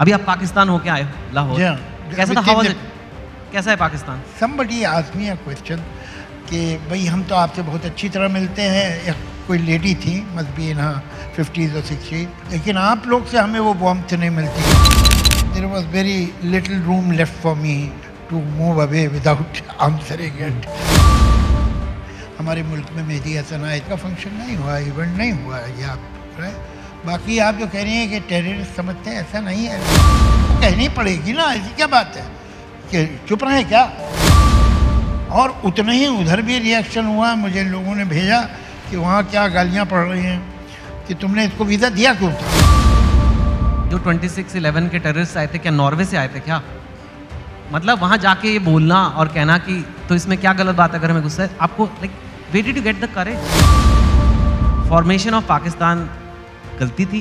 अभी आप पाकिस्तान होके आए हो लाहौर, कैसा था? How was it? कैसा है Pakistan? Somebody asked me a question कि भाई हम तो आपसे बहुत अच्छी तरह मिलते हैं, एक कोई लेडी थी, must be in her 50s or 60s, लेकिन आप लोग से हमें वो warmth नहीं मिलती. There was very little room left for me to move away without answering it. हमारे मुल्क में मेहदी हसन आयत का फंक्शन नहीं हुआ, इवेंट नहीं हुआ है, ये आप बाकी आप जो कह रही हैं कि टेररिस्ट समझते हैं, ऐसा नहीं है. कहनी पड़ेगी ना, ऐसी क्या बात है कि चुप रहे क्या? और उतना ही उधर भी रिएक्शन हुआ, मुझे लोगों ने भेजा कि वहाँ क्या गालियाँ पड़ रही हैं कि तुमने इसको वीज़ा दिया क्यों था? जो 26/11 के टेररिस्ट आए थे, क्या नॉर्वे से आए थे क्या? मतलब वहाँ जाके ये बोलना और कहना कि तो इसमें क्या गलत बात है अगर हमें गुस्सा है? आपको like where did you get the courage? Formation of Pakistan गलती थी?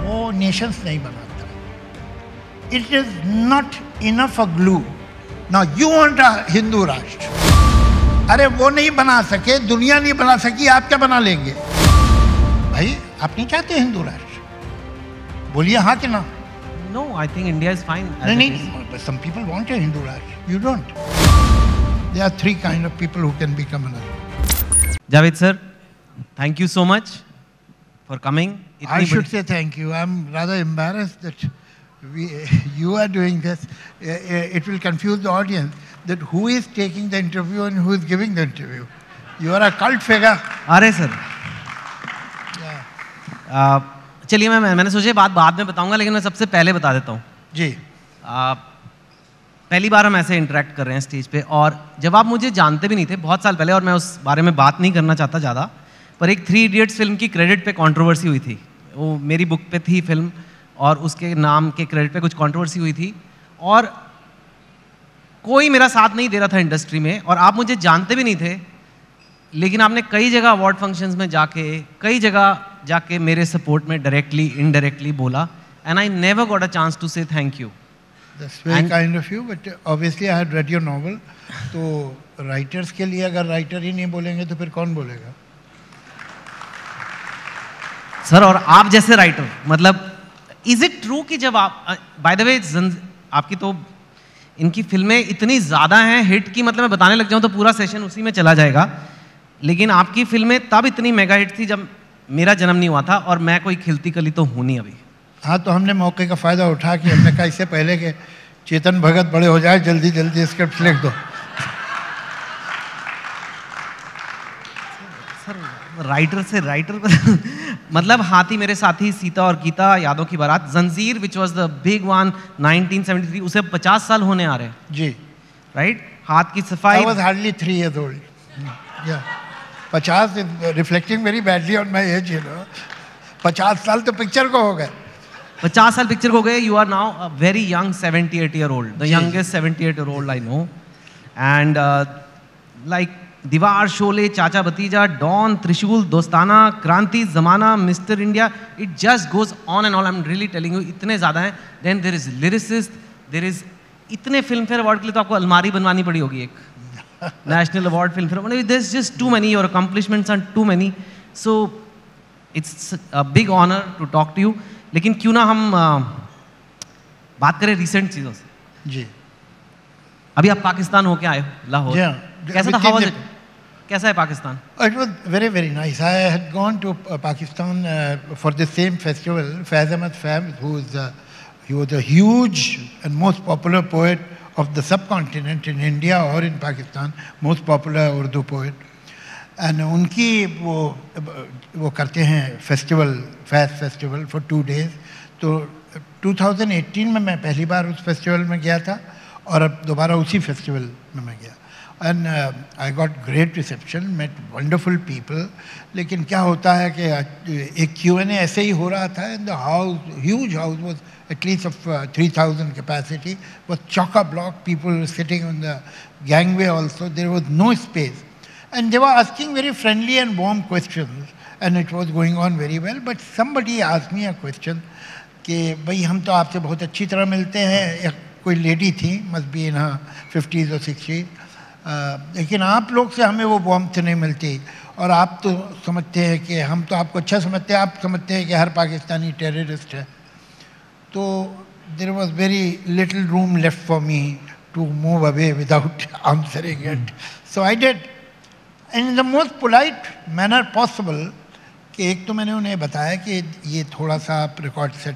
वो नेशंस नहीं बनाता. It is not enough a glue. Now you want a Hindu राष्ट्र. अरे वो नहीं बना सके, दुनिया नहीं बना सकी, आप क्या बना लेंगे? भाई आप नहीं चाहते हिंदू राष्ट्र? बोलिए हाँ कि ना. No, I think India is fine. नहीं, but some people want a Hindu Rashtra. You don't. There are three kind of people who can become another. Javed sir, thank you so much for coming. I should say thank you. I'm rather embarrassed that you are doing this. It will confuse the audience that who is taking the interview and who is giving the interview. You are a cult figure. अरे sir, चलिए मैंने सोचा बात बाद में बताऊंगा, लेकिन मैं सबसे पहले बता देता हूँ जी. पहली बार हम ऐसे इंटरेक्ट कर रहे हैं स्टेज पे, और जब आप मुझे जानते भी नहीं थे बहुत साल पहले, और मैं उस बारे में बात नहीं करना चाहता ज़्यादा, पर एक 3 इडियट्स फिल्म की क्रेडिट पे कंट्रोवर्सी हुई थी. वो मेरी बुक पे थी फिल्म, और उसके नाम के क्रेडिट पे कुछ कंट्रोवर्सी हुई थी, और कोई मेरा साथ नहीं दे रहा था इंडस्ट्री में, और आप मुझे जानते भी नहीं थे, लेकिन आपने कई जगह अवार्ड फंक्शंस में जाके, कई जगह जाके मेरे सपोर्ट में डायरेक्टली इनडायरेक्टली बोला, and I never got a chance to say thank you. That's very kind of you, but obviously I had read your novel. तो राइटर्स के लिए अगर राइटर ही नहीं बोलेंगे तो फिर कौन बोलेगा? सर, और आप जैसे राइटर, मतलब इज इट ट्रू कि जब आप, बाय द वे आपकी तो इनकी फिल्में इतनी ज़्यादा हैं हिट की, मतलब मैं बताने लग जाऊँ तो पूरा सेशन उसी में चला जाएगा, लेकिन आपकी फिल्में तब इतनी मेगा हिट थी जब मेरा जन्म नहीं हुआ था, और मैं कोई खिलती कली तो हूँ नहीं अभी. हाँ, तो हमने मौके का फ़ायदा उठा के हमने कहा इससे पहले कि चेतन भगत बड़े हो जाए, जल्दी जल्दी स्क्रिप्ट लिख दो. सर, राइटर से राइटर मतलब हाथी मेरे साथी, सीता और गीता, यादों की बारात, जंजीर which was the big one 1973, उसे 50 साल होने आ रहे हैं जी. राइट. हाथ की सफाई. I was hardly 3 years old. Yeah. 50 is reflecting very badly on my age, you know. 50 साल तो पिक्चर को हो गए. 50 साल पिक्चर को गए. You are now a very young 78-year-old, the youngest 78-year-old I know. And like Deewar, Sholay, Chacha Bhatija, Don, Trishul, Dostana, Kranti, Zamana, mister India, it just goes on and on. I am really telling you, इतने ज़्यादा हैं. Then there is lyricist, there is इतने Filmfare award के लिए तो आपको अलमारी बनवानी पड़ी होगी एक. National Award Film Festival. There's just too many. Your accomplishments are too many. So it's a big honor to talk to you. लेकिन क्यों ना हम बात करें रिसेंट चीज़ों से. जी. अभी आप पाकिस्तान होके आए हो लाहौर. कैसा था? How was it? कैसा है Pakistan? It was very very nice. I had gone to Pakistan for the same festival. Faiz Ahmad Faiz, he was a huge and most popular poet of the subcontinent in India or in Pakistan, most popular Urdu poet. And उनकी वो करते हैं festival, Faiz festival for 2 days. तो 2018 में मैं पहली बार उस festival में गया था, और अब दोबारा उसी फेस्टिवल में मैं गया. And I got great reception, met wonderful people. लेकिन क्या होता है कि एक Q&A ऐसे ही हो रहा था, and the house, huge house was at least of 3,000 capacity, was chock-a-block. People were sitting on the gangway also. There was no space. And they were asking very friendly and warm questions, and it was going on very well. But somebody asked me a question कि भाई हम तो आपसे बहुत अच्छी तरह मिलते हैं. एक कोई लेडी थी, must be in her 50s or 60s, लेकिन आप लोग से हमें वो वार्मथ नहीं मिलती, और आप तो समझते हैं कि हम तो आपको अच्छा समझते हैं, आप समझते हैं कि हर पाकिस्तानी टेररिस्ट है. तो there was very little room left for me to move away without answering it. So I did, and in the most polite manner possible. कि एक तो मैंने उन्हें बताया कि ये थोड़ा सा आप रिकॉर्ड सेट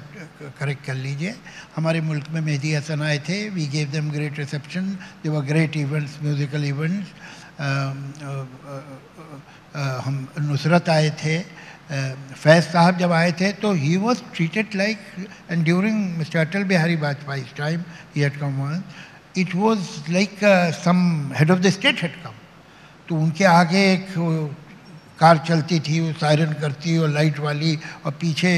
करेक्ट कर लीजिए, हमारे मुल्क में मेहदी हसन आए थे, we gave them great reception, they were great events, musical events, हम नुसरत आए थे, फैज़ साहब जब आए थे तो he was treated like, and during mister Atal Bihari Vajpayee time he had come one, it was like some head of the state had come. तो उनके आगे एक कार चलती थी, वो सायरन करती और लाइट वाली, और पीछे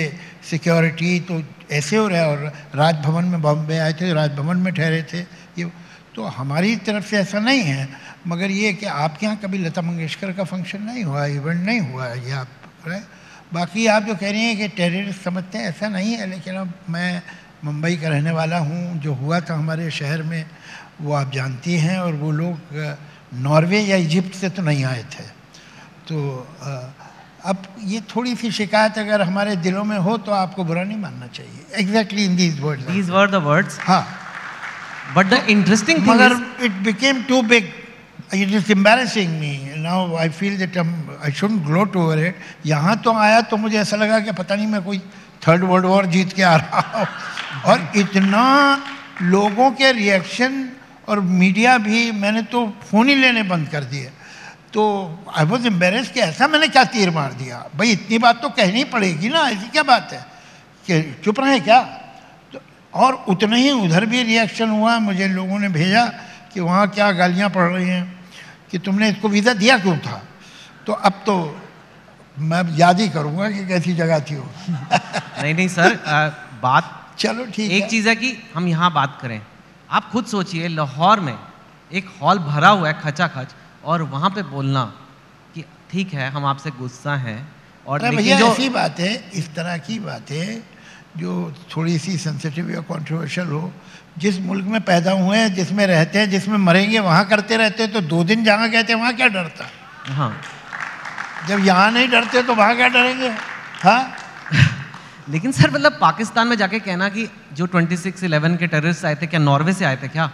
सिक्योरिटी, तो ऐसे हो रहा है. और राजभवन में बॉम्बे आए थे, राजभवन में ठहरे थे. ये तो हमारी तरफ से ऐसा नहीं है, मगर ये कि आपके यहाँ कभी लता मंगेशकर का फंक्शन नहीं हुआ, इवेंट नहीं हुआ, ये आप है. बाकी आप जो कह रही हैं कि टेररिस्ट समझते हैं, ऐसा नहीं है. लेकिन अब मैं मुंबई का रहने वाला हूँ, जो हुआ था हमारे शहर में वो आप जानती हैं, और वो लोग नॉर्वे या इजिप्ट से तो नहीं आए थे. तो अब ये थोड़ी सी शिकायत अगर हमारे दिलों में हो तो आपको बुरा नहीं मानना चाहिए. Exactly in these words. These were the words. हाँ. But the interesting thing मगर is, it became too big. It is embarrassing me. Now I feel that I shouldn't gloat over it. यहाँ तो आया तो मुझे ऐसा लगा कि पता नहीं मैं कोई थर्ड वर्ल्ड वॉर जीत के आ रहा हूँ. और इतना लोगों के रिएक्शन, और मीडिया भी, मैंने तो फ़ोन ही लेने बंद कर दिए. तो आई वॉज एम्बेरेस्ड कि ऐसा मैंने क्या तीर मार दिया. भाई इतनी बात तो कहनी पड़ेगी ना, ऐसी क्या बात है कि चुप रहे क्या. तो और उतना ही उधर भी रिएक्शन हुआ. मुझे लोगों ने भेजा कि वहाँ क्या गालियाँ पड़ रही हैं कि तुमने इसको वीज़ा दिया क्यों था. तो अब तो मैं याद ही करूँगा कि कैसी जगह थी वो. नहीं नहीं सर, बात चलो ठीक है. एक चीज़ है कि हम यहाँ बात करें. आप खुद सोचिए, लाहौर में एक हॉल भरा हुआ है खचाखच, और वहाँ पे बोलना कि ठीक है हम आपसे गुस्सा हैं. और भैया ऐसी बात है, इस तरह की बात है जो थोड़ी सी सेंसिटिव या कंट्रोवर्शियल हो, जिस मुल्क में पैदा हुए हैं, जिसमें रहते हैं, जिसमें मरेंगे वहाँ करते रहते हैं. तो 2 दिन जहाँ गए थे वहाँ क्या डरता. हाँ, जब यहाँ नहीं डरते तो वहाँ क्या डरेंगे. हाँ. लेकिन सर मतलब पाकिस्तान में जाके कहना कि जो 26/11 के टेररिस्ट आए थे क्या नॉर्वे से आए थे क्या,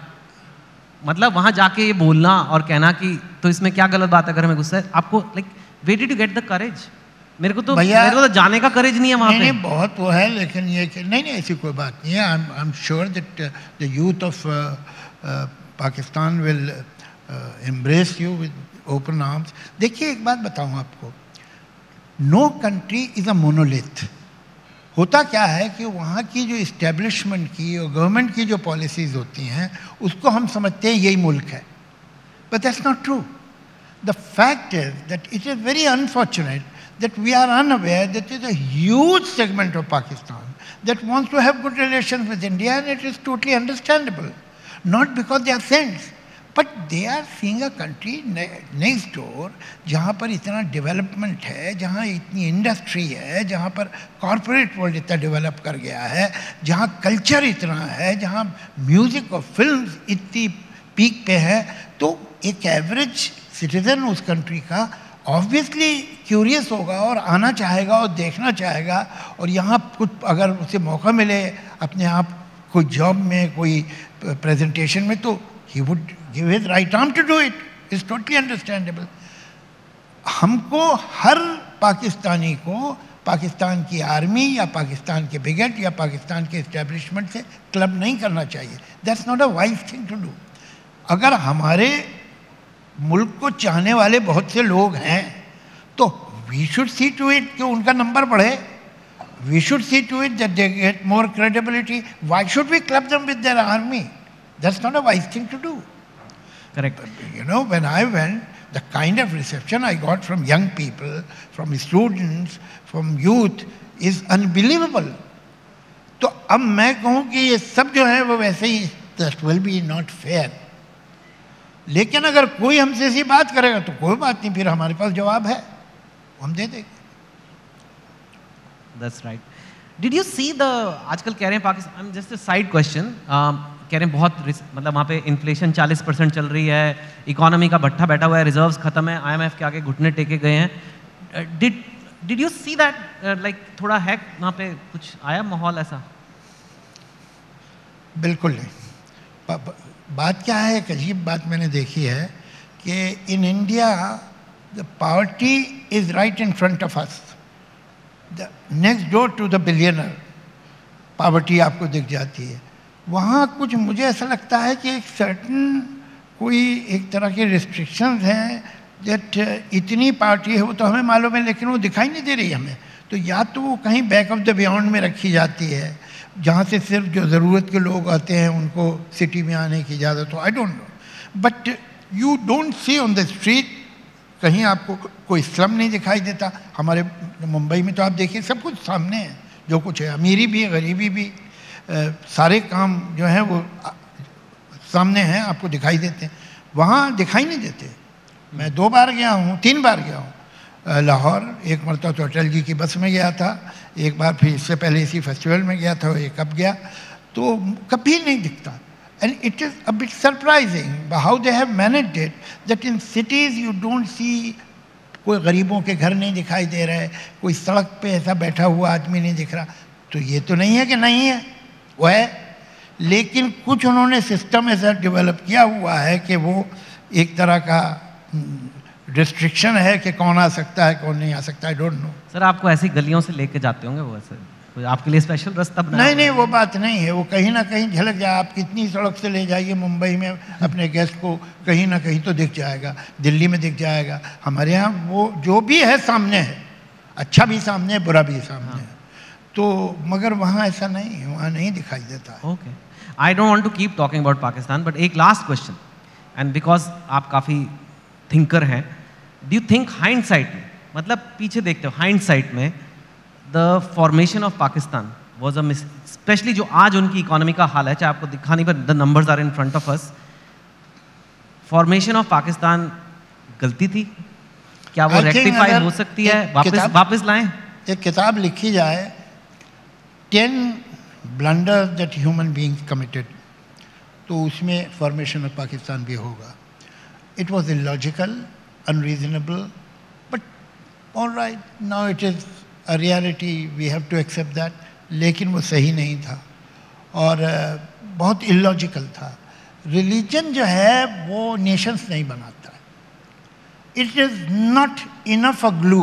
मतलब वहां जाके ये बोलना और कहना कि तो इसमें क्या गलत बात है अगर हमें गुस्सा है. आपको like where did you get the courage. मेरे को तो जाने का करेज नहीं है वहां पे. नहीं, बहुत वो है, लेकिन ये कि नहीं ऐसी कोई बात नहीं है. I am sure that the youth of Pakistan will embrace you with open arms. देखिए एक बात बताऊं आपको, no country is a monolith. होता क्या है कि वहाँ की जो इस्टेब्लिशमेंट की और गवर्नमेंट की जो पॉलिसीज़ होती हैं उसको हम समझते हैं यही मुल्क है. But that's not true. The fact is that it is very unfortunate that we are unaware that there is a huge segment of Pakistan that wants to have good relations with India, and it is totally understandable. Not because they are saints, but they are seeing a country next door जहाँ पर इतना development है, जहाँ इतनी industry है, जहाँ पर corporate world इतना डेवलप कर गया है, जहाँ कल्चर इतना है, जहाँ म्यूज़िक और फिल्म्स इतनी पीक पे है. तो एक एवरेज सिटीजन उस कंट्री का ऑब्वियसली क्यूरियस होगा और आना चाहेगा और देखना चाहेगा. और यहाँ कुछ अगर उसे मौका मिले अपने आप कोई जॉब में, कोई प्रेजेंटेशन में, तो he would give his right arm to do it. It's totally understandable. हमको हर पाकिस्तानी को पाकिस्तान की आर्मी या पाकिस्तान के ब्रिगेड या पाकिस्तान के इस्टेब्लिशमेंट से क्लब नहीं करना चाहिए. That's not a wise thing to do. अगर हमारे मुल्क को चाहने वाले बहुत से लोग हैं तो we should see to it कि उनका नंबर बढ़े. We should see to it that they get more credibility. Why should we club them with their army? That's not a wise thing to do. Correct. You know, when I went, the kind of reception I got from young people, from students, from youth is unbelievable. तो अब मैं कहूँ कि ये सब जो है वो वैसे ही, that will be not fair. लेकिन अगर कोई हमसे ऐसी बात करेगा तो कोई बात नहीं, फिर हमारे पास जवाब है, हम दे देंगे. That's right. Did you see the आजकल कह रहे हैं Pakistan, just a side question, कह रहे हैं बहुत मतलब वहाँ पे इन्फ्लेशन 40% चल रही है, इकोनॉमी का भट्ठा बैठा हुआ है, रिजर्व्स खत्म है, IMF के आगे घुटने टेके गए हैं. Did you see that like थोड़ा है वहाँ पे कुछ आया माहौल ऐसा? बिल्कुल नहीं। बात क्या है, एक अजीब बात मैंने देखी है कि in India the poverty is right in front of us, the next door to the billionaire poverty आपको दिख जाती है। वहाँ कुछ मुझे ऐसा लगता है कि एक सर्टन कोई एक तरह के रिस्ट्रिक्शंस हैं दैट इतनी पार्टी है, वो तो हमें मालूम है लेकिन वो दिखाई नहीं दे रही हमें। तो या तो वो कहीं बैक ऑफ द बियॉन्ड में रखी जाती है जहाँ से सिर्फ जो ज़रूरत के लोग आते हैं उनको सिटी में आने की इजाज़त हो, आई don't no, but you don't see on the street कहीं आपको कोई स्लम नहीं दिखाई देता। हमारे मुंबई में तो आप देखिए सब कुछ सामने है, जो कुछ है, अमीरी भी गरीबी भी, सारे काम जो हैं वो सामने हैं, आपको दिखाई देते हैं। वहाँ दिखाई नहीं देते। मैं 2 बार गया हूँ, 3 बार गया हूँ लाहौर। एक मरतबा तो अटल जी की बस में गया था, एक बार फिर इससे पहले इसी फेस्टिवल में गया था, एक अब गया, तो कभी नहीं दिखता। And it is a bit surprising how they have managed it that in cities you don't see, कोई गरीबों के घर नहीं दिखाई दे रहे, कोई सड़क पे ऐसा बैठा हुआ आदमी नहीं दिख रहा। तो ये तो नहीं है कि नहीं है, वो है, लेकिन कुछ उन्होंने सिस्टम ऐसा डेवलप किया हुआ है कि वो एक तरह का रिस्ट्रिक्शन है कि कौन आ सकता है कौन नहीं आ सकता। आई डोंट नो। सर आपको ऐसी गलियों से लेके जाते होंगे वो, ऐसे कोई आपके लिए स्पेशल रास्ता बनाया? नहीं नहीं, वो बात नहीं है, वो कहीं ना कहीं झलक जाए। आप कितनी सड़क से ले जाइए मुंबई में अपने गेस्ट को, कहीं ना कहीं तो दिख जाएगा, दिल्ली में दिख जाएगा। हमारे यहाँ वो जो भी है सामने है, अच्छा भी सामने है, बुरा भी सामने है। तो मगर वहाँ ऐसा नहीं है, वहाँ नहीं दिखाई देता। Okay, I don't want to keep talking about Pakistan, but एक लास्ट क्वेश्चन, एंड बिकॉज आप काफ़ी थिंकर हैं, डू यू थिंक हाइंडसाइट में, मतलब पीछे देखते हो हाइंडसाइट में, the formation of Pakistan was a miss, specially जो आज उनकी इकोनॉमी का हाल है, चाहे आपको दिखा नहीं पर the numbers are in front of us, formation of Pakistan गलती थी क्या? वो रेक्टिफाई हो सकती है, वापस लाएं? एक किताब लिखी जाए 10 blunders that human beings committed, तो उसमें फॉर्मेशन ऑफ पाकिस्तान भी होगा। It was illogical, unreasonable, but all right, now it is a reality, we have to accept that. लेकिन वो सही नहीं था और बहुत इलॉजिकल था। रिलीजन जो है वो नेशंस नहीं बनाता है। It is not enough a glue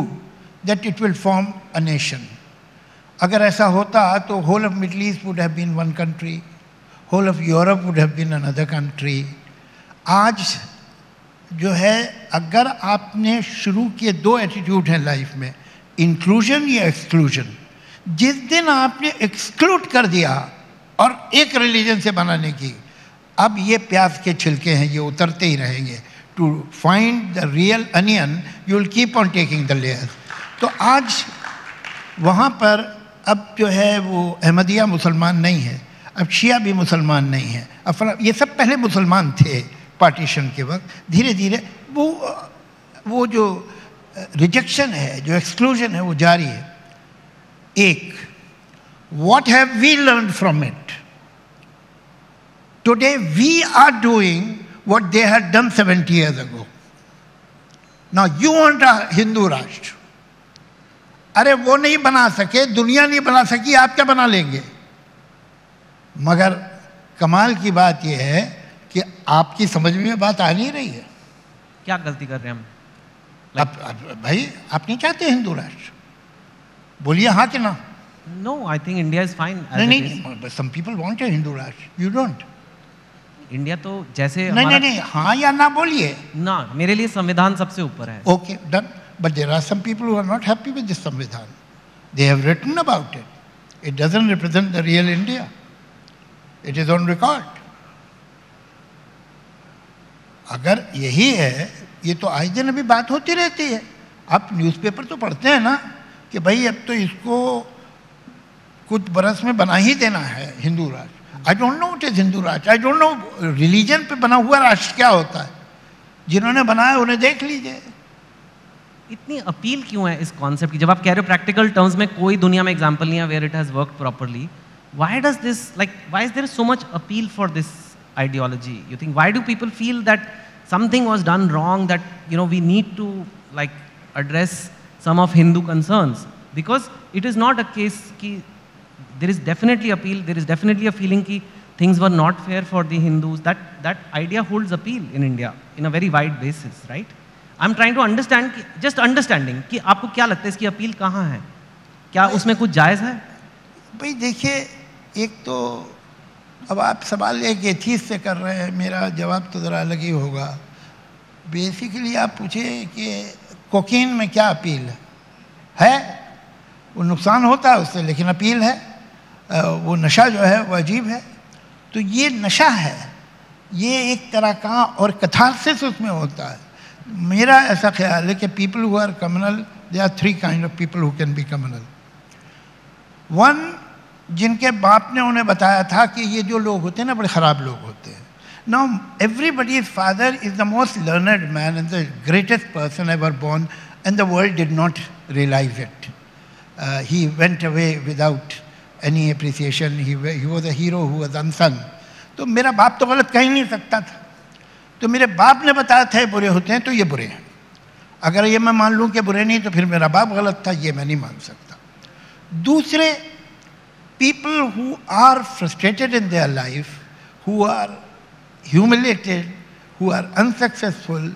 that it will form a nation. अगर ऐसा होता तो whole of Middle East would have been one country, whole of Europe would have been another country. आज जो है, अगर आपने शुरू किए 2 एटीट्यूड हैं लाइफ में, इंक्लूजन या एक्सक्लूजन। जिस दिन आपने एक्सक्लूड कर दिया और एक रिलीजन से बनाने की, अब ये प्याज के छिलके हैं, ये उतरते ही रहेंगे। To find the real onion you will keep on taking the layers. तो आज वहाँ पर अब जो है वो अहमदिया मुसलमान नहीं है, अब शिया भी मुसलमान नहीं है, अब ये सब पहले मुसलमान थे पार्टीशन के वक्त। धीरे धीरे वो जो रिजेक्शन है, जो एक्सक्लूजन है, वो जारी है। एक, what have we learned from it? Today we are doing what they had done 70 years ago. Now you want a Hindu राष्ट्र, अरे वो नहीं बना सके, दुनिया नहीं बना सकी, आप क्या बना लेंगे? मगर कमाल की बात यह है कि आपकी समझ में बात आ नहीं रही है। क्या गलती कर रहे हैं हम? भाई आप नहीं चाहते हिंदू राष्ट्र, बोलिए हाँ कि ना? No, I think India is fine. नहीं, some people want a Hindu rashtra, you don't. India तो जैसे नहीं, हाँ या ना बोलिए ना, मेरे लिए संविधान सबसे ऊपर है। Okay, done. But there are some people who are not happy with this samvidhan, they have written about it, it doesn't represent the real India, it is on record. अगर यही है, ये तो आज दिन अभी बात होती रहती है। आप न्यूज़पेपर तो पढ़ते हैं ना कि भाई अब तो इसको कुछ बरस में बना ही देना है हिंदू राष्ट्र। आई don't know what is Hindu राष्ट्र, आई डोंट नो रिलीजन पे बना हुआ राष्ट्र क्या होता है। जिन्होंने बनाया उन्हें देख लीजिए। इतनी अपील क्यों है इस कॉन्सेप्ट की? जब आप कह रहे हो प्रैक्टिकल टर्म्स में कोई दुनिया में एग्जांपल नहीं है where it has worked properly, why does this, like why is there so much appeal for this ideology? You think, why do people feel that something was done wrong, that we need to like address some of Hindu concerns? Because it is not a case ki there is definitely appeal, there is definitely a feeling ki things were not fair for the Hindus. That idea holds appeal in India in a very wide basis, right? I'm trying to understand, just understanding कि आपको क्या लगता है इसकी appeal कहाँ है? क्या उसमें कुछ जायज़ है? भाई देखिए, एक तो अब आप सवाल एक एथीस्ट से कर रहे हैं, मेरा जवाब तो ज़रा अलग ही होगा। बेसिकली आप पूछे कि कोकीन में क्या अपील है? वो नुकसान होता है उससे, लेकिन अपील है। वो नशा जो है वो अजीब है। तो ये नशा है, ये एक तरह का और कथारसिस उसमें होता है। मेरा ऐसा ख्याल है कि people who are communal, there are three kind of people who can be communal. One, जिनके बाप ने उन्हें बताया था कि ये जो लोग होते हैं ना बड़े ख़राब लोग होते हैं। Now everybody's father is the most learned man and the greatest person ever born and the world did not realise it. He went away without any appreciation, he was a hero who was unsung. तो मेरा बाप तो गलत कह ही नहीं सकता था। तो मेरे बाप ने बताया था बुरे होते हैं तो ये बुरे हैं। अगर ये मैं मान लूँ कि बुरे नहीं तो फिर मेरा बाप गलत था, ये मैं नहीं मान सकता। दूसरे, people who are frustrated in their life, who are humiliated, who are unsuccessful,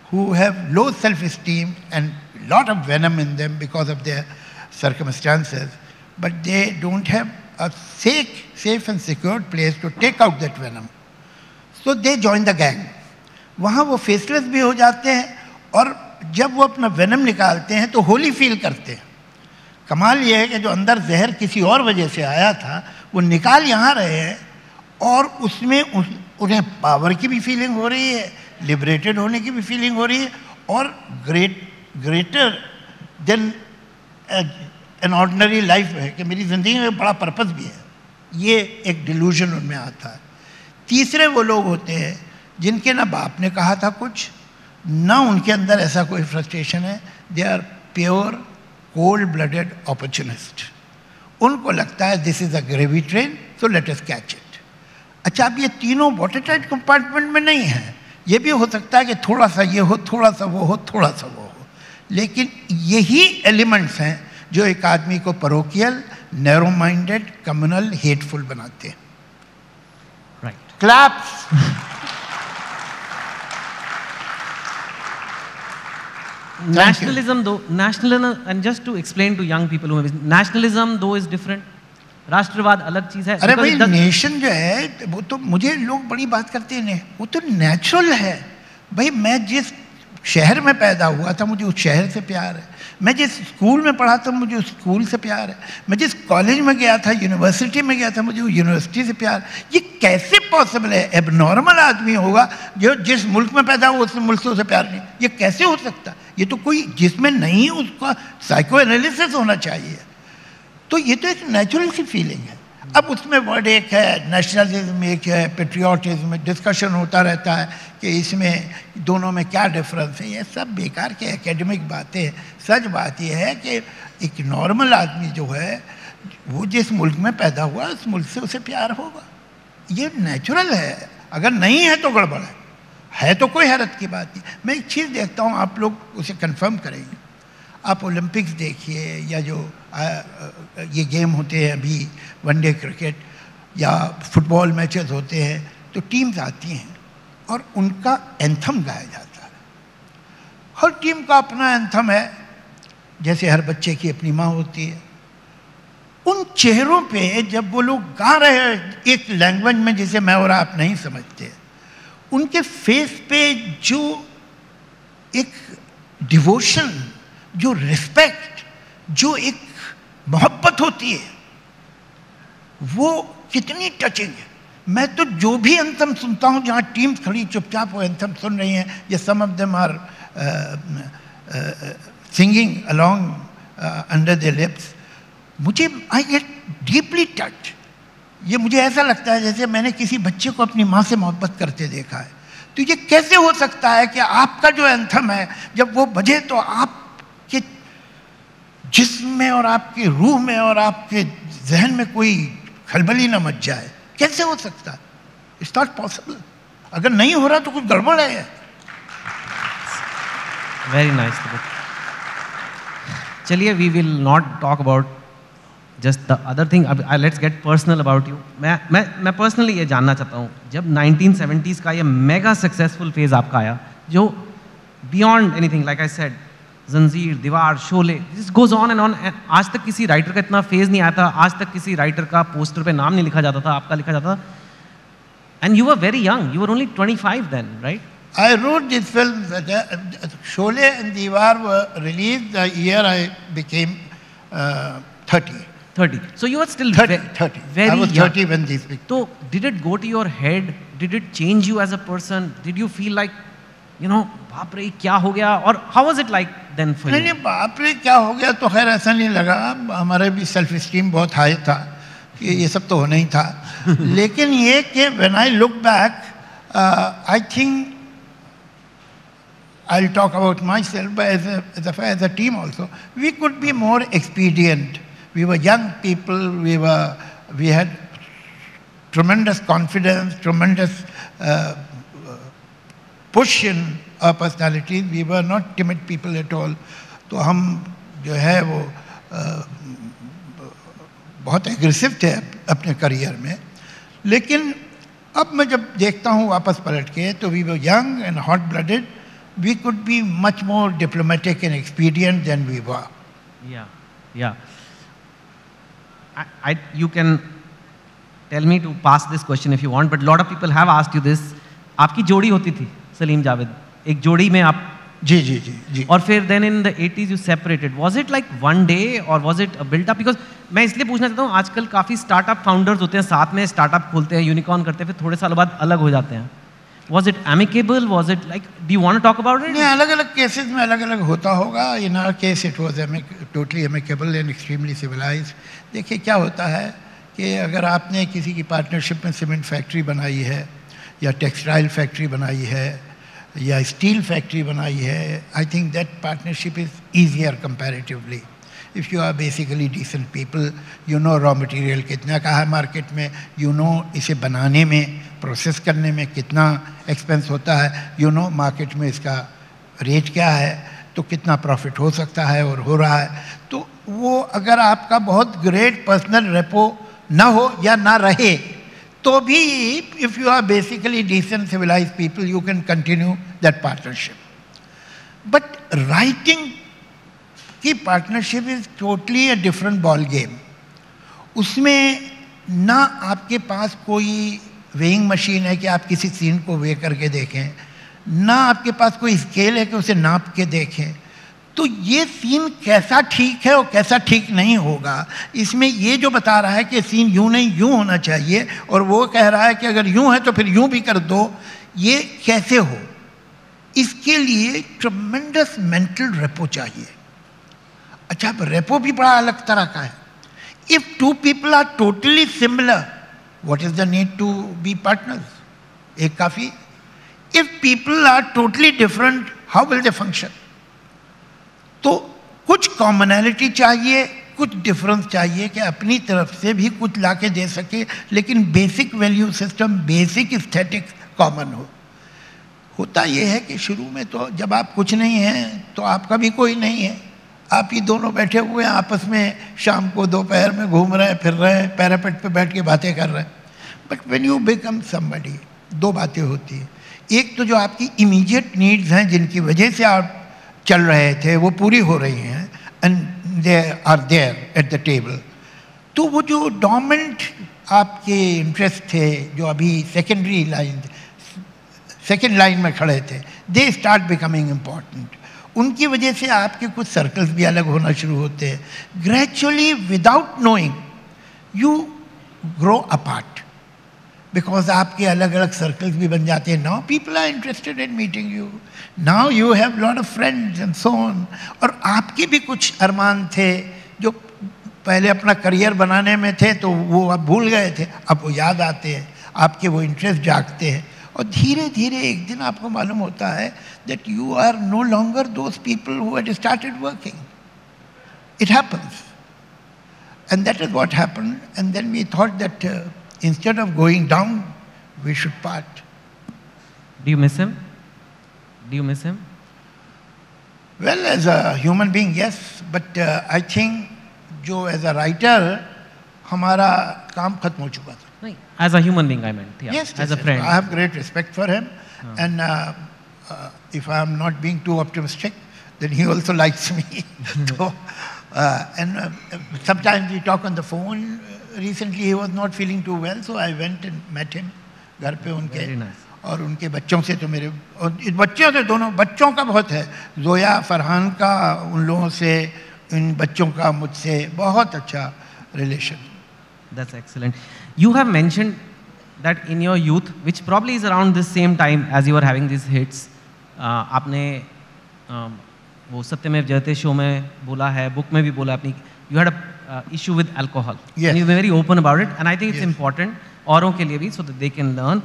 who have low self-esteem and lot of venom in them because of their circumstances, but they don't have a safe and secure place to take out that venom. So they join the gang. वहाँ वो faceless भी हो जाते हैं और जब वो अपना वेनम निकालते हैं तो होली फील करते हैं। कमाल ये है कि जो अंदर जहर किसी और वजह से आया था वो निकाल यहाँ रहे हैं और उसमें उन्हें पावर की भी फीलिंग हो रही है, लिबरेटेड होने की भी फीलिंग हो रही है और greater than an ordinary life है कि मेरी ज़िंदगी में बड़ा पर्पस भी है। ये एक डिल्यूजन उनमें आता है। तीसरे वो लोग होते हैं जिनके ना बाप ने कहा था कुछ, ना उनके अंदर ऐसा कोई फ्रस्ट्रेशन है। They are pure cold blooded opportunist. उनको लगता है this is a gravy train, so let us catch it. अच्छा, अब ये तीनों वाटरटाइट कंपार्टमेंट में नहीं है। ये भी हो सकता है कि थोड़ा सा ये हो, थोड़ा सा वो हो, थोड़ा सा वो हो, लेकिन यही एलिमेंट्स हैं जो एक आदमी को parochial, narrow minded, communal, hateful बनाते हैं। Right. Claps. Nationalism though, nationalism, and just to explain to young people who nationalism though is different. राष्ट्रवाद अलग चीज है। अरे भाई, नेशन जो है वो तो, मुझे लोग बड़ी बात करते हैं, वो तो नेचुरल है भाई। मैं जिस शहर में पैदा हुआ था मुझे उस शहर से प्यार है। मैं जिस स्कूल में पढ़ा था मुझे उस स्कूल से प्यार है। मैं जिस कॉलेज में गया था, यूनिवर्सिटी में गया था, मुझे उस यूनिवर्सिटी से प्यार। ये कैसे पॉसिबल है? एबनॉर्मल आदमी होगा जो जिस मुल्क में पैदा हुआ उस मुल्क से उसे प्यार नहीं। ये कैसे हो सकता? ये तो कोई जिसमें नहीं उसका साइको एनालिसिस होना चाहिए। तो ये तो एक नेचुरल सी फीलिंग है। अब उसमें वर्ड एक है, नेशनलिज्म एक है, पेट्रियाटिज्म, डिस्कशन होता रहता है कि इसमें दोनों में क्या डिफरेंस है। ये सब बेकार के एकेडमिक बातें हैं। सच बात यह है कि एक नॉर्मल आदमी जो है वो जिस मुल्क में पैदा हुआ उस मुल्क से उसे प्यार होगा। ये नेचुरल है। अगर नहीं है तो गड़बड़ है तो कोई हैरत की बात नहीं। मैं एक चीज़ देखता हूँ, आप लोग उसे कंफर्म करेंगे। आप ओलंपिक्स देखिए या जो ये गेम होते हैं अभी, वनडे क्रिकेट या फुटबॉल मैचेस होते हैं, तो टीम्स आती हैं और उनका एंथम गाया जाता है। हर टीम का अपना एंथम है, जैसे हर बच्चे की अपनी माँ होती है। उन चेहरों पे जब वो लोग गा रहे हैं एक लैंग्वेज में जिसे मैं और आप नहीं समझते, उनके फेस पे जो एक डिवोशन, जो रिस्पेक्ट, जो एक मोहब्बत होती है, वो कितनी टचिंग है। मैं तो जो भी एंथम सुनता हूँ जहाँ टीम खड़ी चुपचाप वो एंथम सुन रही हैं, या some of them are singing along under their lips, मुझे आई गेट डीपली टच्ड। ये मुझे ऐसा लगता है जैसे मैंने किसी बच्चे को अपनी माँ से मोहब्बत करते देखा है। तो ये कैसे हो सकता है कि आपका जो एंथम है जब वो बजे तो आपके जिस्म में और आपकी रूह में और आपके जहन में कोई खलबली न मच जाए? कैसे हो सकता है? It's not possible. अगर नहीं हो रहा तो कुछ गड़बड़ है। Very nice. चलिए, we will not talk about just the other thing, अब let's get personal about you. मैं पर्सनली ये जानना चाहता हूँ, जब 1970s का ये मेगा सक्सेसफुल फेज आपका आया, जो beyond anything, like I said, जंजीर, दीवार, Sholay, this goes on and on. आज तक किसी राइटर का इतना फेज नहीं आया था, आज तक किसी राइटर का पोस्टर पे नाम नहीं लिखा जाता था, आपका लिखा जाता था. And you were very young, you were only 25 then, right? I wrote these films. Sholay and Diwar were released the year I became 30. 30. So you were still 30. very I was young. 30 when these pictures. So did it go to your head? Did it change you as a person? Did you feel like, you know, बाप रे क्या हो गया? Or how was it like then for you? नहीं, बाप रे क्या हो गया तो खैर ऐसा नहीं लगा. हमारे भी सेल्फ स्टीम बहुत हाई था कि ये सब तो होना ही था. लेकिन ये कि when I look back, I think I'll talk about myself, but as a team also, we could be more expedient. We were young people. We had tremendous confidence, tremendous push in our personalities. We were not timid people at all. तो हम जो है वो बहुत aggressive थे अपने career में. लेकिन अब मैं जब देखता हूँ वापस पलट के, तो we were young and hot-blooded. We could be much more diplomatic and expedient than we were. Yeah. You can tell me to pass this question if you want, but a lot of people have asked you this. आपकी जोड़ी होती थी सलीम जावेद, एक जोड़ी में आप. जी. और फिर then in the 80s you separated. Was it like one day or was it a built up? Because मैं इसलिए पूछना चाहता हूँ, आजकल काफ़ी स्टार्टअप फाउंडर्स होते हैं, साथ में स्टार्टअप खोलते हैं, यूनिकॉर्न करते हैं, फिर थोड़े साल बाद अलग हो जाते हैं. Was it amicable? Was it like, do you want to talk about it? नहीं, अलग-अलग केसेस में अलग-अलग होता होगा. In our case it was totally amicable and extremely civilized. देखिए क्या होता है कि अगर आपने किसी की पार्टनरशिप में सीमेंट फैक्ट्री बनाई है या टेक्सटाइल फैक्ट्री बनाई है या स्टील फैक्ट्री बनाई है, I think that partnership is easier comparatively. If you are basically decent people, you know raw material कितना का है मार्केट में, you know इसे बनाने में, प्रोसेस करने में कितना एक्सपेंस होता है, you know मार्केट में इसका रेट क्या है, तो कितना प्रॉफिट हो सकता है और हो रहा है. तो वो अगर आपका बहुत ग्रेट पर्सनल रेपो ना हो या ना रहे, तो भी if you are basically decent civilized people, you can continue that partnership. But writing कि partnership is totally a different ball game. उसमें ना आपके पास कोई वेइंग मशीन है कि आप किसी सीन को वे करके देखें, ना आपके पास कोई स्केल है कि उसे नाप के देखें. तो ये सीन कैसा ठीक है और कैसा ठीक नहीं होगा, इसमें ये जो बता रहा है कि सीन यूं नहीं यूं होना चाहिए, और वो कह रहा है कि अगर यूं है तो फिर यूं भी कर दो, ये कैसे हो? इसके लिए ट्रमेंडस मेंटल रेपो चाहिए. अच्छा, रेपो भी बड़ा अलग तरह का है. If two people are totally similar, what is the need to be partners? एक काफी. If people are totally different, how will they function? तो कुछ कॉमनैलिटी चाहिए, कुछ डिफरेंस चाहिए कि अपनी तरफ से भी कुछ लाके दे सके, लेकिन basic value system, basic aesthetic common हो. होता यह है कि शुरू में तो जब आप कुछ नहीं हैं तो आपका भी कोई नहीं है, आप ही दोनों बैठे हुए हैं आपस में, शाम को दोपहर में घूम रहे हैं, फिर रहे हैं, पैरापेट पे बैठ के बातें कर रहे हैं. But when you become somebody, दो बातें होती हैं. एक तो जो आपकी इमीडिएट नीड्स हैं, जिनकी वजह से आप चल रहे थे, वो पूरी हो रही हैं, and they are there at the table. तो वो जो डोमेंट आपके इंटरेस्ट थे, जो अभी सेकेंड लाइन में खड़े थे, दे स्टार्ट बिकमिंग इम्पॉर्टेंट. उनकी वजह से आपके कुछ सर्कल्स भी अलग होना शुरू होते हैं. Gradually without knowing you grow apart, because आपके अलग अलग सर्कल्स भी बन जाते हैं. Now people are interested in meeting you, now you have lot of friends and so on. और आपके भी कुछ अरमान थे जो पहले अपना करियर बनाने में थे, तो वो आप भूल गए थे, अब वो याद आते हैं, आपके वो इंटरेस्ट जागते हैं. और धीरे धीरे एक दिन आपको मालूम होता है that you are no longer those people who had started working. It happens. And that is what happened. And then we thought that instead of going down, we should part. Do you miss him? Do you miss him? Well, as a human being, yes. But I think, as a writer, हमारा काम खत्म हो चुका था. नहीं, as a human being I meant, yeah, Yes, as yes, a friend. I have great respect for him, and if I am not being too optimistic, then he also likes me. So, and sometimes we talk on the phone. Recently he was not feeling too well, so I went and met him घर पे उनके. Very nice. और उनके बच्चों से तो मेरे, और बच्चों से, दोनों बच्चों का बहुत है, जोया फरहान का उन लोगों से, इन बच्चों का मुझसे बहुत अच्छा relation. That's excellent. You have mentioned that in your youth, which probably is around this same time as you were having these hits, आपने वो सत्यमेव जयते शो में बोला है, बुक में भी बोला अपनी, you had a issue with alcohol. Yes. And you were very open about it, and I think it's Yes. important औरों के लिए भी, so that they can learn.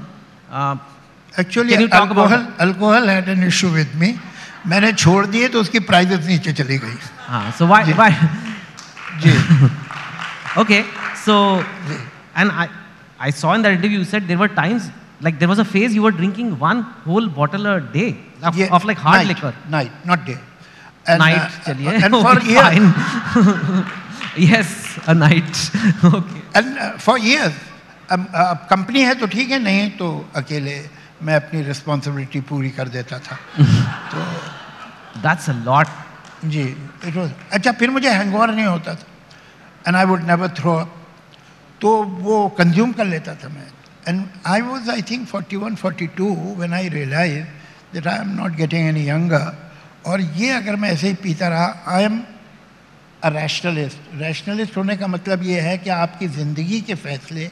Actually, Can you talk about alcohol had an issue with me. मैंने छोड़ दिए तो उसकी prices नीचे चली गई. So why? जी. Okay, so and I saw in that interview you said there were times, like there was a phase you were drinking one whole bottle a day of like hard liquor. Night, not day. And, Night, चलिए. and for Okay, years. fine. Yes, a night. Okay. And for years. Company है तो ठीक है, नहीं तो अकेले मैं अपनी रिस्पॉन्सिबिलिटी पूरी कर देता था. तो That's a lot. जी, इट वाज. अच्छा, फिर मुझे हैंगओवर नहीं होता था, and I would never throw up, तो वो कंज्यूम कर लेता था मैं. And I was, I think 41, 42 when I realise that I am not getting any younger. और ये अगर मैं ऐसे ही पीता रहा, I am a rationalist. Rationalist होने का मतलब ये है कि आपकी ज़िंदगी के फैसले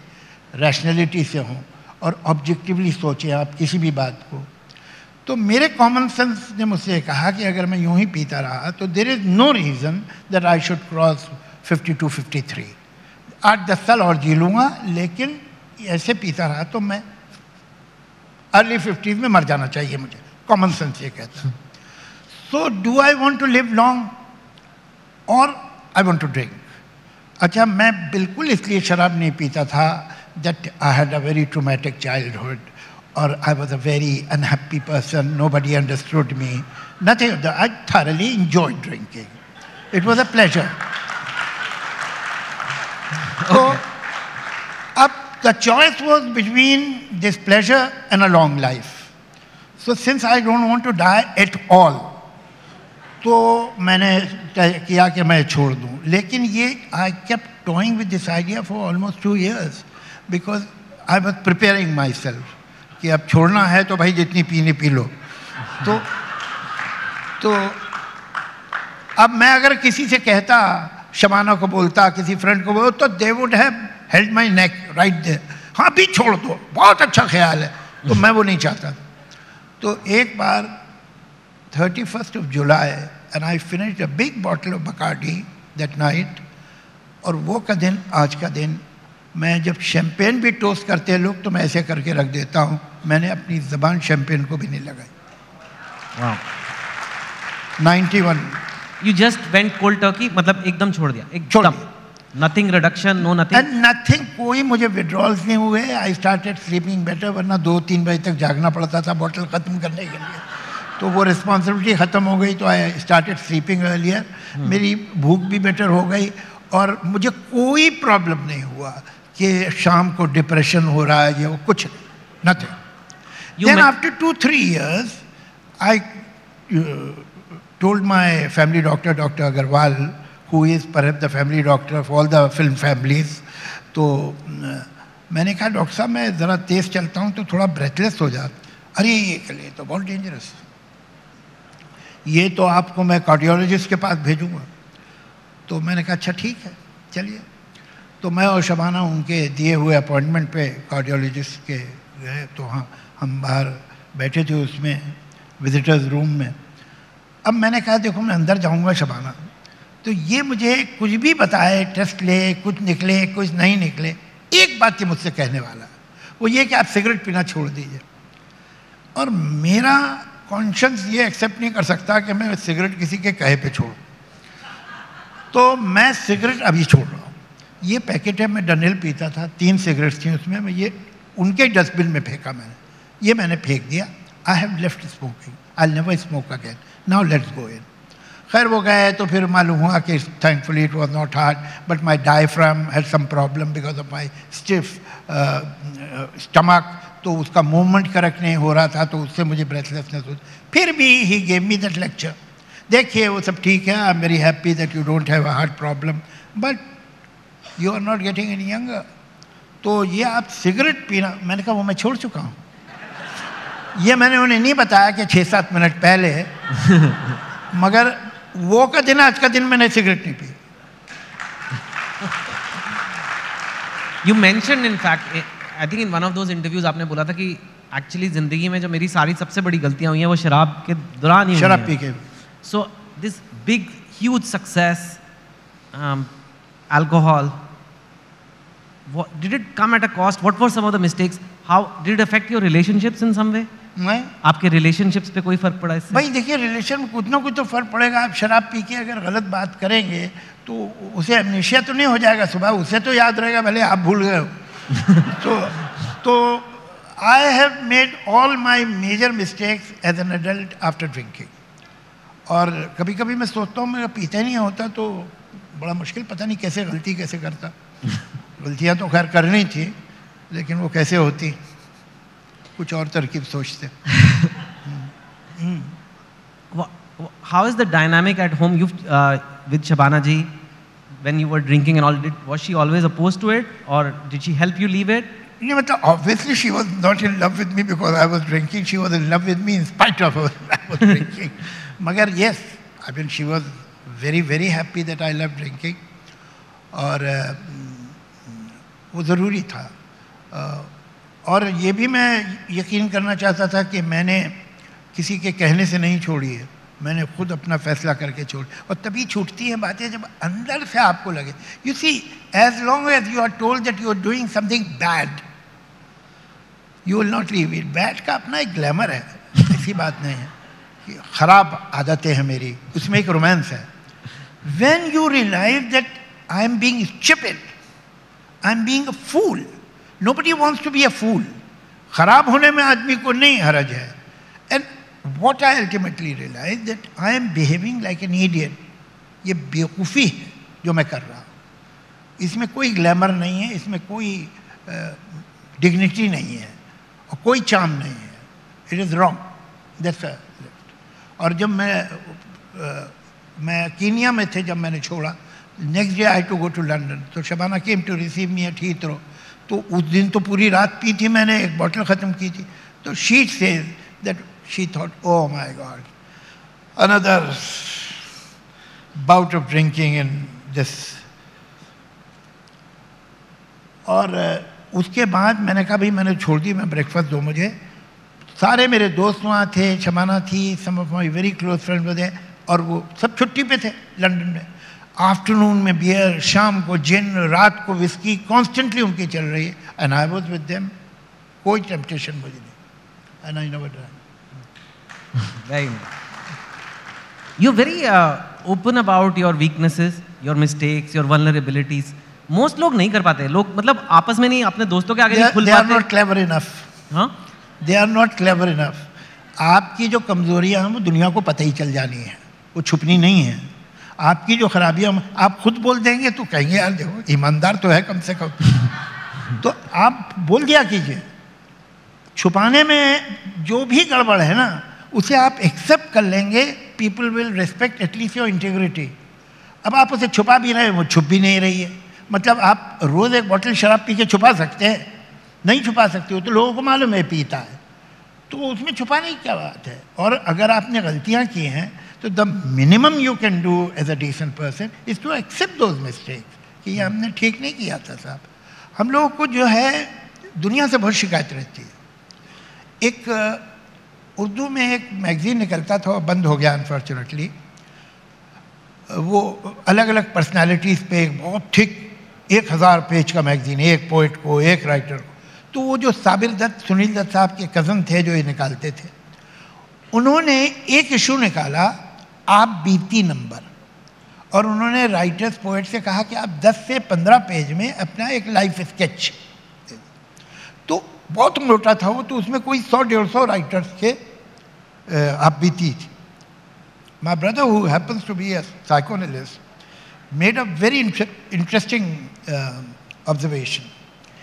रैशनलिटी से हों और ऑब्जेक्टिवली सोचें आप किसी भी बात को. तो मेरे कॉमन सेंस ने मुझसे कहा कि अगर मैं यूं ही पीता रहा तो there is no reason that I should cross 52, 53. 8-10 साल और जी लूँगा, लेकिन ऐसे पीता रहा तो मैं अर्ली 50s में मर जाना चाहिए मुझे. कॉमन सेंस ये कहता है. So do I want to live long और आई वॉन्ट टू ड्रिंक. अच्छा, मैं बिल्कुल इसलिए शराब नहीं पीता था that I had a very traumatic childhood, or I was a very unhappy person, nobody understood me, nothing of that. I thoroughly enjoyed drinking. It was a pleasure. So, अब the choice was between this pleasure and a long life. So since I don't want to die at all, तो मैंने तय किया कि मैं छोड़ दूँ. लेकिन ये I kept toying with this idea for almost 2 years. Because I was preparing myself कि अब छोड़ना है तो भाई जितनी पीनी पी लो. तो अब मैं अगर किसी से कहता, शबाना को बोलता, किसी फ्रेंड को बोलता, तो they would have held my neck right there. हाँ भी छोड़ दो, बहुत अच्छा ख्याल है. तो मैं वो नहीं चाहता. तो एक बार 31st of July and I finished a big bottle of Bacardi that night. और वो का दिन, आज का दिन, मैं जब शैम्पेन भी टोस्ट करते हैं लोग तो मैं ऐसे करके रख देता हूँ. मैंने अपनी ज़बान शैम्पेन को भी नहीं लगाई. Wow. 91. You just went cold turkey, मतलब एकदम छोड़ दिया. छोड़ एकदम. Nothing reduction, no nothing. And nothing, कोई मुझे withdrawals नहीं हुए. I started sleeping better, वरना 2-3 बजे तक जागना पड़ता था बॉटल ख़त्म करने के लिए. तो वो रिस्पॉन्सिबिलिटी ख़त्म हो गई, तो I started sleeping earlier. मेरी भूख भी बेटर हो गई और मुझे कोई प्रॉब्लम नहीं हुआ कि शाम को डिप्रेशन हो रहा है, ये वो कुछ nothing. Then after 2-3 years, I told my family doctor, Dr. Agarwal, who is perhaps the family doctor of all the film families. तो मैंने कहा, डॉक्टर साहब मैं ज़रा तेज़ चलता हूँ तो थोड़ा ब्रेथलेस हो जाता. अरे ये के लिए तो बहुत डेंजरस, ये तो आपको मैं कार्डियोलॉजिस्ट के पास भेजूँगा. तो मैंने कहा अच्छा ठीक है चलिए. तो मैं और शबाना उनके दिए हुए अपॉइंटमेंट पे कार्डियोलॉजिस्ट के गए. तो हाँ, हम बाहर बैठे थे उसमें विजिटर्स रूम में. अब मैंने कहा देखो मैं अंदर जाऊंगा शबाना, तो ये मुझे कुछ भी बताए, टेस्ट ले, कुछ निकले, कुछ नहीं निकले, एक बात ये मुझसे कहने वाला, वो ये कि आप सिगरेट पीना छोड़ दीजिए. और मेरा कॉन्शियस ये एक्सेप्ट नहीं कर सकता कि मैं सिगरेट किसी के कहे पे छोड़ूं. तो मैं सिगरेट अभी छोड़ रहा हूँ. ये पैकेट है, मैं डनेल पीता था, 3 सिगरेट्स थी उसमें, मैं ये उनके डस्टबिन में फेंका मैंने. ये मैंने फेंक दिया. I have left smoking, I never smoke again, now let's go in. खैर वो गए तो फिर मालूम हुआ कि thankfully it was not hard, but my diaphragm had some problem because of my stiff stomach, तो उसका मूवमेंट करेक्ट नहीं हो रहा था, तो उससे मुझे ब्रेथलेसनेस हुई। फिर भी he gave me that lecture, देखिए वो सब ठीक है, I am very happy that you don't have a heart problem, but you are not getting any younger. तो ये आप सिगरेट पीना, मैंने कहा वो मैं छोड़ चुका हूँ। ये मैंने उन्हें नहीं बताया कि 6-7 मिनट पहले मगर वो का दिन आज का दिन मैंने सिगरेट नहीं P. You mentioned in fact, I think in one of those interviews आपने बोला था कि एक्चुअली जिंदगी में जो मेरी सारी सबसे बड़ी गलतियां हुई हैं वो शराब के दौरान ही हुई हैं। शराब पी के। So this big huge success, alcohol, did it come at a cost? What were some of the mistakes? How did it affect your relationships in some way? मैं आपके रिलेशनशिप्स पे कोई फर्क पड़ा इससे? भाई देखिए, रिलेशन में कुछ ना कुछ तो फर्क पड़ेगा। आप शराब पी के अगर गलत बात करेंगे तो उसे अमनेशिया तो नहीं हो जाएगा सुबह, उसे तो याद रहेगा भले आप भूल गए हो। तो I have made all my major mistakes as an adult after drinking. और कभी कभी मैं सोचता हूँ मेरा पीते नहीं होता तो बड़ा मुश्किल, पता नहीं कैसे गलती कैसे करता। गलतियाँ तो खैर करनी थी, लेकिन वो कैसे होती, कुछ और तरकीब सोचते। How is the dynamic at home with Shabana ji when you were drinking and all? Was she always opposed to it, or did she help you leave it? नहीं मतलब obviously she was not in love with me because I was drinking. She was in love with me in spite of I was drinking. मगर yes, I mean she was very happy that I loved drinking. और वो ज़रूरी था। और ये भी मैं यकीन करना चाहता था कि मैंने किसी के कहने से नहीं छोड़ी है, मैंने खुद अपना फैसला करके छोड़। और तभी छूटती हैं बातें जब अंदर से आपको लगे। You see, as long as you are told that you are doing something bad, you will not leave it. Bad का अपना एक ग्लैमर है, ऐसी बात नहीं है कि खराब आदतें हैं मेरी, उसमें एक रोमांस है। When you realise that I am being stupid, I am being a fool, nobody wants to be a fool. खराब होने में आदमी को नहीं हरज है। And what I ultimately realized that I am behaving like an idiot. ये बेवकूफ़ी है जो मैं कर रहा हूँ। इसमें कोई ग्लैमर नहीं है, इसमें कोई डिग्निटी नहीं है और कोई चार्म नहीं है। It is wrong. That's a, और जब मैं कीनिया में थे, जब मैंने छोड़ा, next day I had to go to London. तो Shabana came to receive me at Heathrow. तो उस दिन तो पूरी रात पी थी मैंने, एक बॉटल ख़त्म की थी। तो she says that she thought, oh my God, another bout of drinking and this. और उसके बाद मैंने कहा भाई मैंने छोड़ दी, मैं ब्रेकफास्ट दो मुझे। सारे मेरे दोस्त वहाँ थे, शबाना थी, some of my very close friends were there, और वो सब छुट्टी पे थे लंदन में। आफ्टरनून में बियर, शाम को जिन, रात को विस्की, कॉन्स्टेंटली उनकी चल रही है। And I was with them, कोई टेम्पटेशन मुझे नहीं। And I never drank. Very nice. You're very open about your weaknesses, your mistakes, your vulnerabilities. Most लोग नहीं कर पाते, लोग मतलब आपस में नहीं, अपने दोस्तों के आगे नहीं खुल पाते। They are not clever enough. हाँ? They are not clever enough. आपकी जो कमजोरियां हैं वो दुनिया को पता ही चल जानी है, वो छुपनी नहीं है। आपकी जो खराबियां आप खुद बोल देंगे तो कहेंगे यार देखो ईमानदार तो है कम से कम। तो आप बोल दिया कीजिए। छुपाने में जो भी गड़बड़ है ना, उसे आप एक्सेप्ट कर लेंगे, people will respect at least your integrity. अब आप उसे छुपा भी रहे, वो छुप भी नहीं रही है। मतलब आप रोज़ एक बोतल शराब पी के छुपा सकते हैं? नहीं छुपा सकते हो, तो लोगों को मालूम है पीता है, तो उसमें छुपाने की क्या बात है। और अगर आपने गलतियाँ की हैं तो the minimum you can do as a decent person is to accept those mistakes कि ये हमने ठीक नहीं किया था साहब। हम लोगों को जो है दुनिया से बहुत शिकायत रहती है। एक उर्दू में एक मैगज़ीन निकलता था, बंद हो गया अनफॉर्चुनेटली। वो अलग अलग पर्सनालिटीज़ पे एक बहुत ठीक 1000 पेज का मैगज़ीन, एक पोइट को, एक राइटर को। तो वो जो साबिर दत्त, सुनील दत्त साहब के कज़न थे जो ये निकालते थे, उन्होंने एक इशू निकाला, आप बीती नंबर। और उन्होंने राइटर्स पोइट से कहा कि आप 10 से 15 पेज में अपना एक लाइफ स्केच। तो बहुत मोटा था वो, तो उसमें कोई 100-150 राइटर्स के आप बीती थी। My brother, who happens to be a psychoanalyst, made a very interesting observation.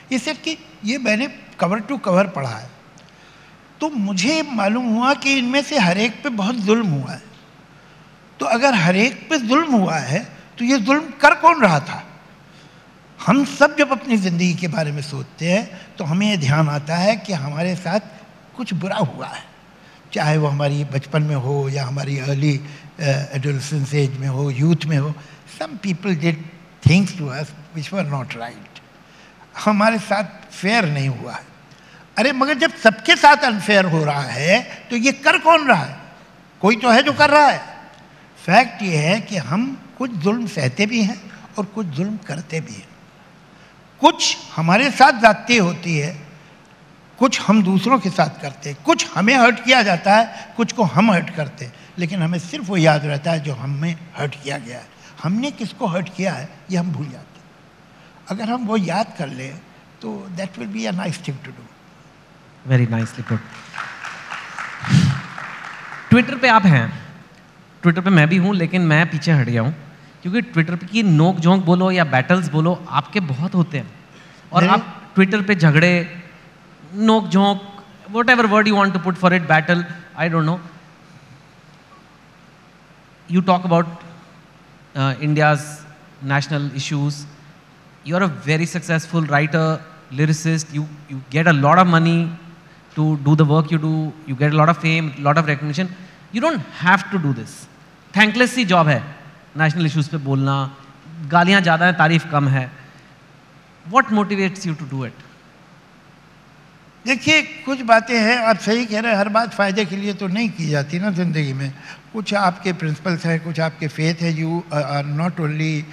He said कि ये मैंने कवर टू कवर पढ़ा है, तो मुझे मालूम हुआ कि इनमें से हर एक पे बहुत जुल्म हुआ है. तो अगर हर एक पे जुल्म हुआ है तो ये जुल्म कर कौन रहा था? हम सब जब अपनी ज़िंदगी के बारे में सोचते हैं तो हमें ये ध्यान आता है कि हमारे साथ कुछ बुरा हुआ है, चाहे वो हमारी बचपन में हो या हमारी अर्ली एडोलेसेंस एज में हो, यूथ में हो. Some people did things to us which were not right. हमारे साथ फेयर नहीं हुआ है. अरे मगर जब सबके साथ अनफेयर हो रहा है तो ये कर कौन रहा है? कोई तो है जो कर रहा है. फैक्ट ये है कि हम कुछ जुल्म सहते भी हैं और कुछ जुल्म करते भी हैं. कुछ हमारे साथ जाती होती है, कुछ हम दूसरों के साथ करते हैं, कुछ हमें हर्ट किया जाता है, कुछ को हम हर्ट करते हैं. लेकिन हमें सिर्फ वो याद रहता है जो हमें हर्ट किया गया है. हमने किसको हर्ट किया है ये हम भूल जाते हैं. अगर हम वो याद कर लें तो that will be a nice thing to do. Very nicely put. Twitter पे आप हैं, ट्विटर पे मैं भी हूँ, लेकिन मैं पीछे हट गया हूँ क्योंकि ट्विटर पे की नोक झोंक बोलो या बैटल्स बोलो आपके बहुत होते हैं. और आप ट्विटर पे झगड़े, नोक झोंक, whatever word you want to put for it, battle, I don't know. You talk about India's national issues. You are a very successful writer, lyricist. You get a lot of money to do the work you do. You get a lot of fame, a lot of recognition. You don't have to do this. Thankless सी job है national issues पे बोलना. गालियाँ ज़्यादा हैं, तारीफ कम है. What motivates you to do it? देखिए, कुछ बातें हैं, आप सही कह रहे हैं, हर बात फ़ायदे के लिए तो नहीं की जाती ना ज़िंदगी में. कुछ आपके प्रिंसिपल्स हैं, कुछ आपके फेथ है. You are not only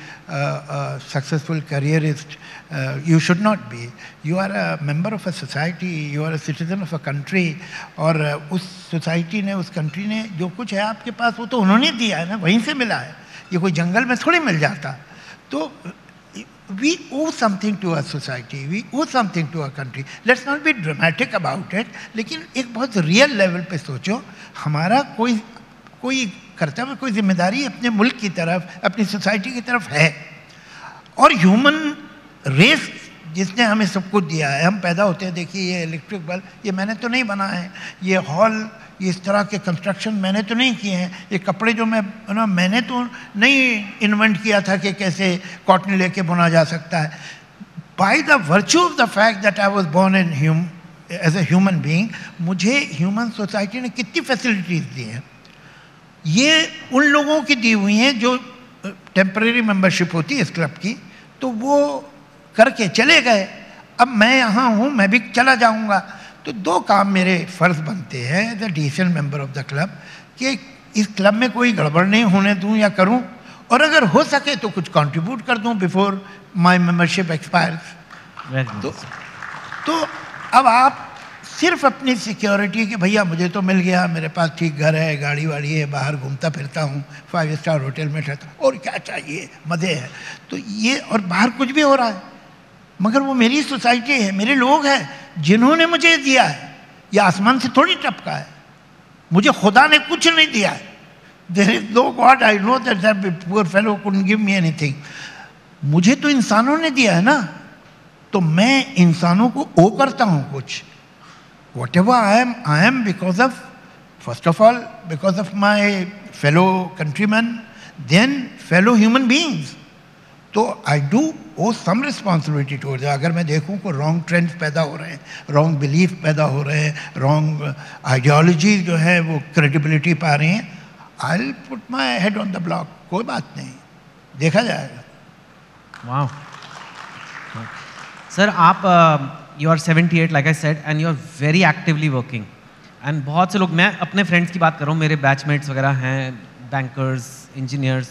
successful careerist, you should not be. You are a member of a society, you are a citizen of a country. और उस सोसाइटी ने, उस कंट्री ने जो कुछ है आपके पास वो तो उन्होंने दिया है ना, वहीं से मिला है. ये कोई जंगल में थोड़ी मिल जाता. तो we owe something to our society, we owe something to our country. Let's not be dramatic about it. लेकिन एक बहुत रियल लेवल पे सोचो, हमारा कोई कर्तव्य, कोई जिम्मेदारी अपने मुल्क की तरफ, अपनी सोसाइटी की तरफ है. और ह्यूमन रेस जिसने हमें सब कुछ दिया है, हम पैदा होते हैं, देखिए ये इलेक्ट्रिक बल्ब ये मैंने तो नहीं बनाया है, ये हॉल, ये इस तरह के कंस्ट्रक्शन मैंने तो नहीं किए हैं, ये कपड़े जो मैंने तो नहीं इन्वेंट किया था कि कैसे कॉटन लेके बुना जा सकता है. By the virtue of the fact that I was born in as a human being, मुझे ह्यूमन सोसाइटी ने कितनी फैसिलिटीज़ दी हैं. ये उन लोगों की दी हुई हैं जो टेम्परेरी मेंबरशिप होती है इस क्लब की, तो वो करके चले गए. अब मैं यहाँ हूँ, मैं भी चला जाऊँगा. तो दो काम मेरे फ़र्ज़ बनते हैं as a decent member of the club, कि इस क्लब में कोई गड़बड़ नहीं होने दूँ या करूँ, और अगर हो सके तो कुछ कंट्रीब्यूट कर दूँ बिफोर माय मेंबरशिप एक्सपायर्स. तो अब आप सिर्फ अपनी सिक्योरिटी कि भैया मुझे तो मिल गया, मेरे पास ठीक घर है, गाड़ी वाड़ी है, बाहर घूमता फिरता हूँ, 5 स्टार होटल में रहता हूँ, और क्या चाहिए, मज़े है. तो ये, और बाहर कुछ भी हो रहा है, मगर वो मेरी सोसाइटी है, मेरे लोग हैं जिन्होंने मुझे दिया है. ये आसमान से थोड़ी टपका है, मुझे खुदा ने कुछ नहीं दिया है. There is no God, I know that that poor fellow couldn't give me anything. मुझे तो इंसानों ने दिया है ना, तो मैं इंसानों को ओ करता हूँ कुछ. Whatever I am because of, first of all, because of my fellow countrymen, then fellow human beings. तो I do owe some responsibility towards it. अगर मैं देखूँ को wrong trends पैदा हो रहे हैं, wrong belief पैदा हो रहे हैं, wrong ideologies जो है वो credibility पा रही हैं, I'll put my head on the block. कोई बात नहीं, देखा जाएगा. Wow. Sir, आप you are 78 like I said and you are very actively working. And बहुत से लोग, मैं अपने फ्रेंड्स की बात कर रहा हूँ, मेरे बैचमेट्स वगैरह हैं, बैंकर्स, इंजीनियर्स,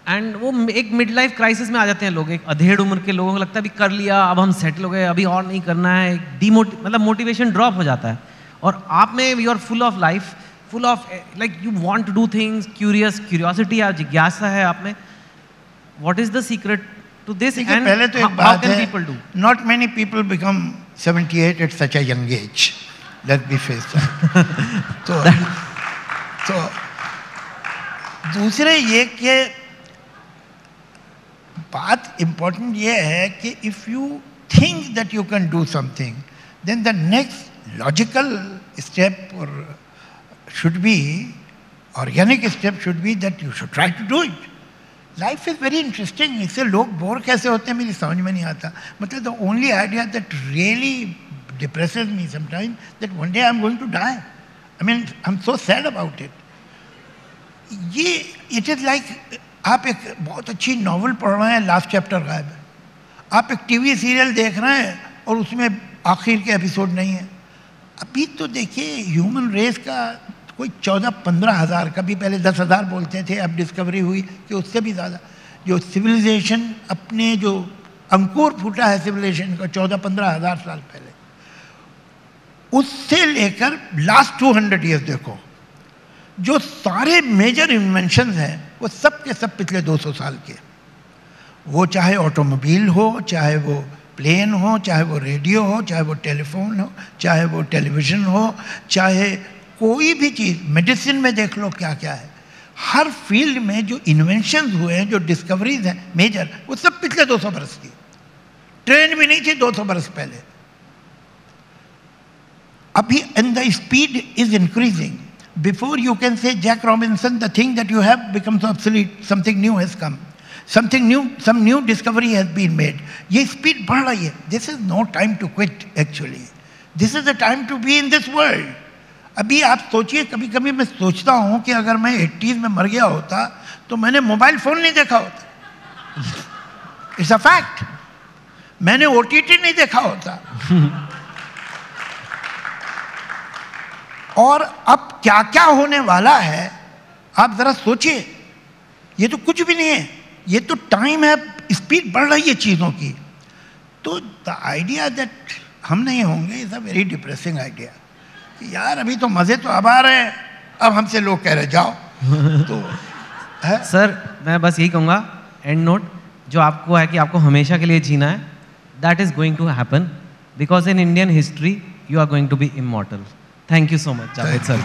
एंड वो एक मिड लाइफ क्राइसिस में आ जाते हैं लोग. एक अधेड़ उम्र के लोगों को लगता है अभी कर लिया, अब हम सेटल हो गए, अभी और नहीं करना है. मतलब मोटिवेशन ड्रॉप हो जाता है. और आप में you are full of life, full of like you want to do things, curiosity या जिज्ञासा है आप में. What is the secret to this? And पहले तो एक बात है, people do? Not many people become 78 at such a young age. Let's be fair. तो दूसरे ये कि बात इम्पोर्टेंट ये है कि if you think that you can do something, then the next logical step or should be, organic step should be that you should try to do it. Life is very interesting. इससे लोग bore कैसे होते हैं मेरी समझ में नहीं आता. मतलब the only idea that really depresses me sometimes that one day I'm going to die. I mean, I'm so sad about it. ये it is like आप एक बहुत अच्छी नॉवल पढ़ रहे हैं, लास्ट चैप्टर गायब है. आप एक टीवी सीरियल देख रहे हैं और उसमें आखिर के एपिसोड नहीं है. अभी तो देखिए ह्यूमन रेस का कोई 14-15 हज़ार, कभी पहले 10,000 बोलते थे, अब डिस्कवरी हुई कि उससे भी ज़्यादा जो सिविलाइजेशन अपने जो अंकुर फूटा है सिविलाइजेशन का 14-15 हज़ार साल पहले, उससे लेकर लास्ट 200 ईयर्स देखो, जो सारे मेजर इन्वेंशंस हैं वो सब के सब पिछले 200 साल के. वो चाहे ऑटोमोबाइल हो, चाहे वो प्लेन हो, चाहे वो रेडियो हो, चाहे वो टेलीफोन हो, चाहे वो टेलीविज़न हो, चाहे कोई भी चीज़, मेडिसिन में देख लो क्या क्या है. हर फील्ड में जो इन्वेंशंस हुए हैं, जो डिस्कवरीज हैं मेजर, वो सब पिछले 200 बरस की. ट्रेन भी नहीं थी 200 बरस पहले. Abhi, and the speed is increasing. Before you can say Jack Robinson, the thing that you have becomes obsolete. Something new has come. Something new, some new discovery has been made. ये speed बढ़ रही है. This is no time to quit actually. This is the time to be in this world. अभी आप सोचिए, कभी कभी मैं सोचता हूँ कि अगर मैं 80s में मर गया होता तो मैंने मोबाइल फोन नहीं देखा होता. It's a fact. मैंने OTT नहीं देखा होता. और अब क्या क्या होने वाला है आप जरा सोचिए. ये तो कुछ भी नहीं है, ये तो टाइम है, स्पीड बढ़ रही है चीज़ों की. तो द आइडिया दैट हम नहीं होंगे is a very depressing idea. कि यार अभी तो मज़े तो अब आ रहे हैं, अब हमसे लोग कह रहे जाओ. तो है सर, मैं बस यही कहूँगा एंड नोट, जो आपको है कि आपको हमेशा के लिए जीना है, that is going to happen because in Indian history you are going to be immortal. Thank you so much, Javed sir.